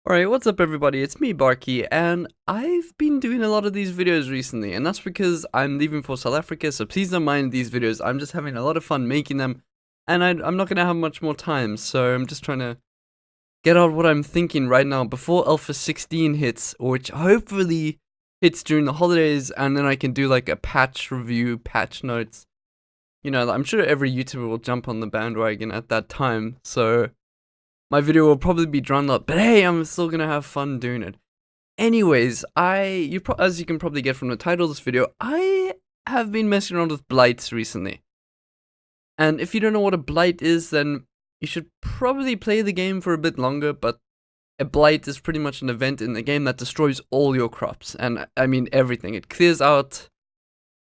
Alright, what's up everybody, it's me BaRKy, and I've been doing a lot of these videos recently, and that's because I'm leaving for South Africa, so please don't mind these videos. I'm just having a lot of fun making them, and I'm not gonna have much more time, so I'm just trying to get out what I'm thinking right now before Alpha 16 hits, which hopefully hits during the holidays, and then I can do like a patch review, patch notes. You know, I'm sure every YouTuber will jump on the bandwagon at that time, so my video will probably be drowned out, but hey, I'm still gonna have fun doing it. Anyways, as you can probably get from the title of this video, I have been messing around with blights recently. And if you don't know what a blight is, then you should probably play the game for a bit longer, but a blight is pretty much an event in the game that destroys all your crops, and I mean everything. It clears out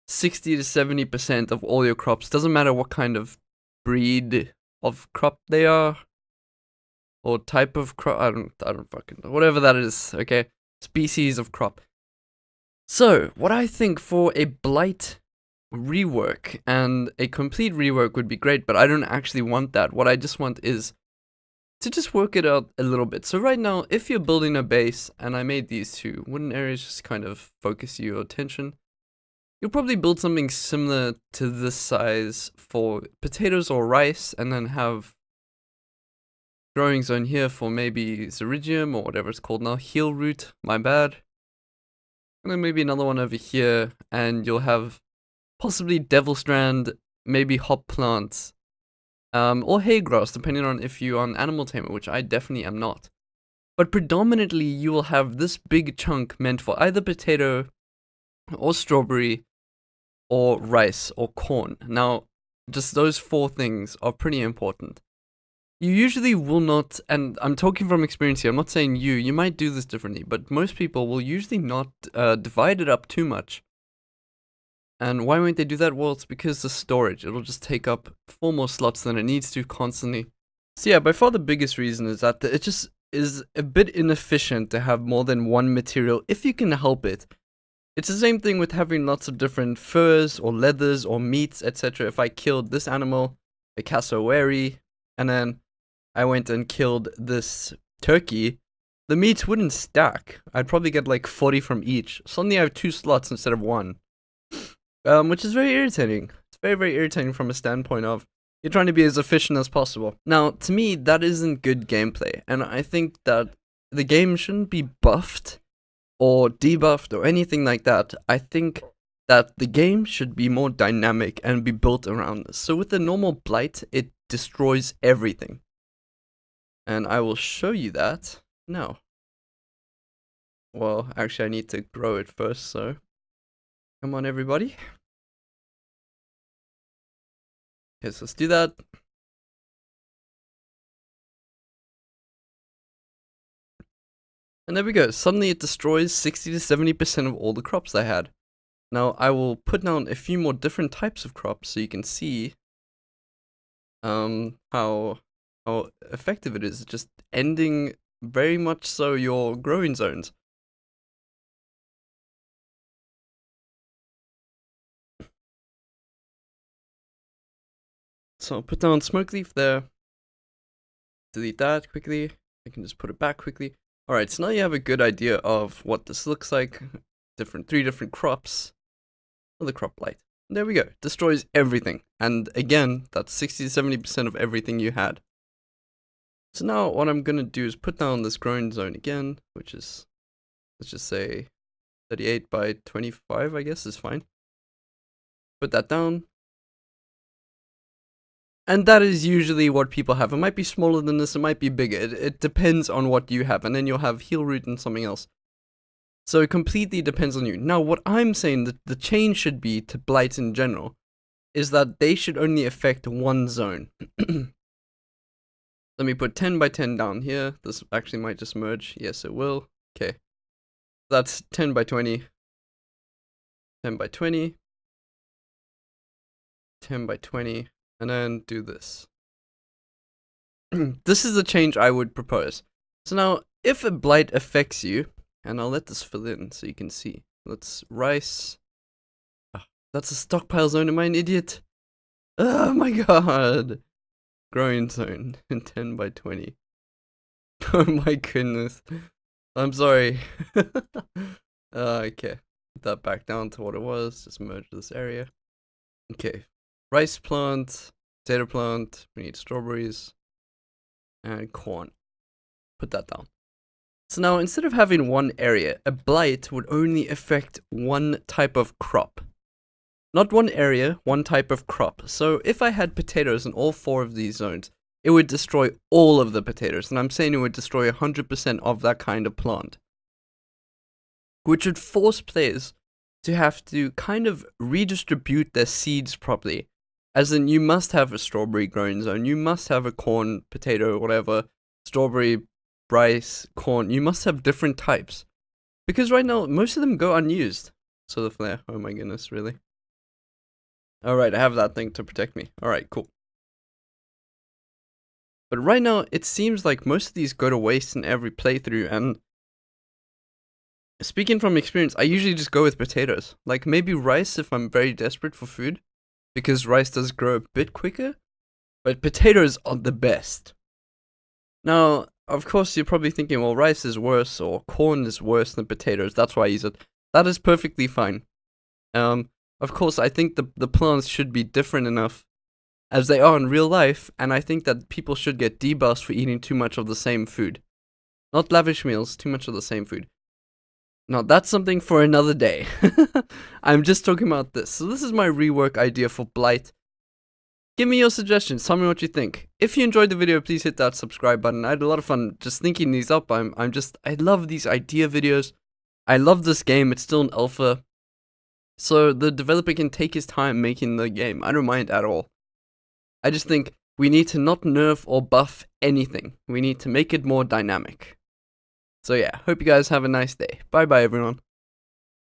60 to 70% of all your crops, doesn't matter what kind of breed of crop they are. Or type of crop, I don't fucking know, whatever that is, okay? Species of crop. So, what I think for a blight rework, and a complete rework would be great, but I don't actually want that. What I just want is to just work it out a little bit. So right now, if you're building a base, and I made these two wooden areas just kind of focus your attention, you'll probably build something similar to this size for potatoes or rice, and then have growing zone here for maybe Zeridium or whatever it's called now, heel root, my bad. And then maybe another one over here, and you'll have possibly devil strand, maybe hop plants, or hay grass, depending on if you're an animal tamer, which I definitely am not. But predominantly, you will have this big chunk meant for either potato, or strawberry, or rice, or corn. Now, just those four things are pretty important. You usually will not, and I'm talking from experience here, I'm not saying you might do this differently, but most people will usually not divide it up too much. And why won't they do that? Well, it's because the storage, it'll just take up 4 more slots than it needs to constantly. So yeah, by far the biggest reason is that it just is a bit inefficient to have more than one material if you can help it. It's the same thing with having lots of different furs or leathers or meats, etc. If I killed this animal, a cassowary, and then I went and killed this turkey, the meat wouldn't stack. I'd probably get like 40 from each. Suddenly I have 2 slots instead of 1. Which is very irritating. It's very, very irritating from a standpoint of you're trying to be as efficient as possible. Now, to me, that isn't good gameplay, and I think that the game shouldn't be buffed or debuffed or anything like that. I think that the game should be more dynamic and be built around this. So with the normal blight, it destroys everything. And I will show you that now. Well, actually I need to grow it first, so come on everybody. Okay, so let's do that. And there we go, suddenly it destroys 60 to 70% of all the crops I had. Now I will put down a few more different types of crops so you can see how effective it is, just ending very much so your growing zones. So I'll put down smoke leaf there, delete that quickly, I can just put it back quickly. Alright, so now you have a good idea of what this looks like, 3 different crops, another crop blight. There we go, destroys everything, and again, that's 60 to 70% of everything you had. So now what I'm going to do is put down this growing zone again, which is, let's just say 38 by 25, I guess is fine. Put that down. And that is usually what people have. It might be smaller than this, it might be bigger. It depends on what you have, and then you'll have heel root and something else. So it completely depends on you. Now what I'm saying that the change should be to blights in general is that they should only affect one zone. Let me put 10 by 10 down here. This actually might just merge. Yes, it will. Okay. That's 10 by 20. 10 by 20. 10 by 20. And then do this. This is the change I would propose. So now, if a blight affects you, and I'll let this fill in so you can see. Let's rice. Oh, that's a stockpile zone. Am I an idiot? Oh my god. Growing zone in 10 by 20. Oh my goodness. I'm sorry. Okay. Put that back down to what it was. Just merge this area. Okay. Rice plant, potato plant, we need strawberries, and corn. Put that down. So now, instead of having one area, a blight would only affect one type of crop. Not one area, one type of crop. So if I had potatoes in all 4 of these zones, it would destroy all of the potatoes. And I'm saying it would destroy 100% of that kind of plant. Which would force players to have to kind of redistribute their seeds properly. As in, you must have a strawberry growing zone, you must have a corn, potato, whatever, strawberry, rice, corn, you must have different types. Because right now, most of them go unused. So the flare, oh my goodness, really? Alright, I have that thing to protect me. Alright, cool. But right now, it seems like most of these go to waste in every playthrough, and speaking from experience, I usually just go with potatoes. Like, maybe rice if I'm very desperate for food, because rice does grow a bit quicker, but potatoes are the best. Now, of course, you're probably thinking, well, rice is worse, or corn is worse than potatoes, that's why I use it. That is perfectly fine. Of course, I think the plants should be different enough as they are in real life, and I think that people should get debuffs for eating too much of the same food. Not lavish meals, too much of the same food. Now, that's something for another day. I'm just talking about this. So this is my rework idea for Blight. Give me your suggestions, tell me what you think. If you enjoyed the video, please hit that subscribe button. I had a lot of fun just thinking these up. I love these idea videos. I love this game, it's still an alpha. So the developer can take his time making the game. I don't mind at all. I just think we need to not nerf or buff anything. We need to make it more dynamic. So yeah, hope you guys have a nice day. Bye bye everyone.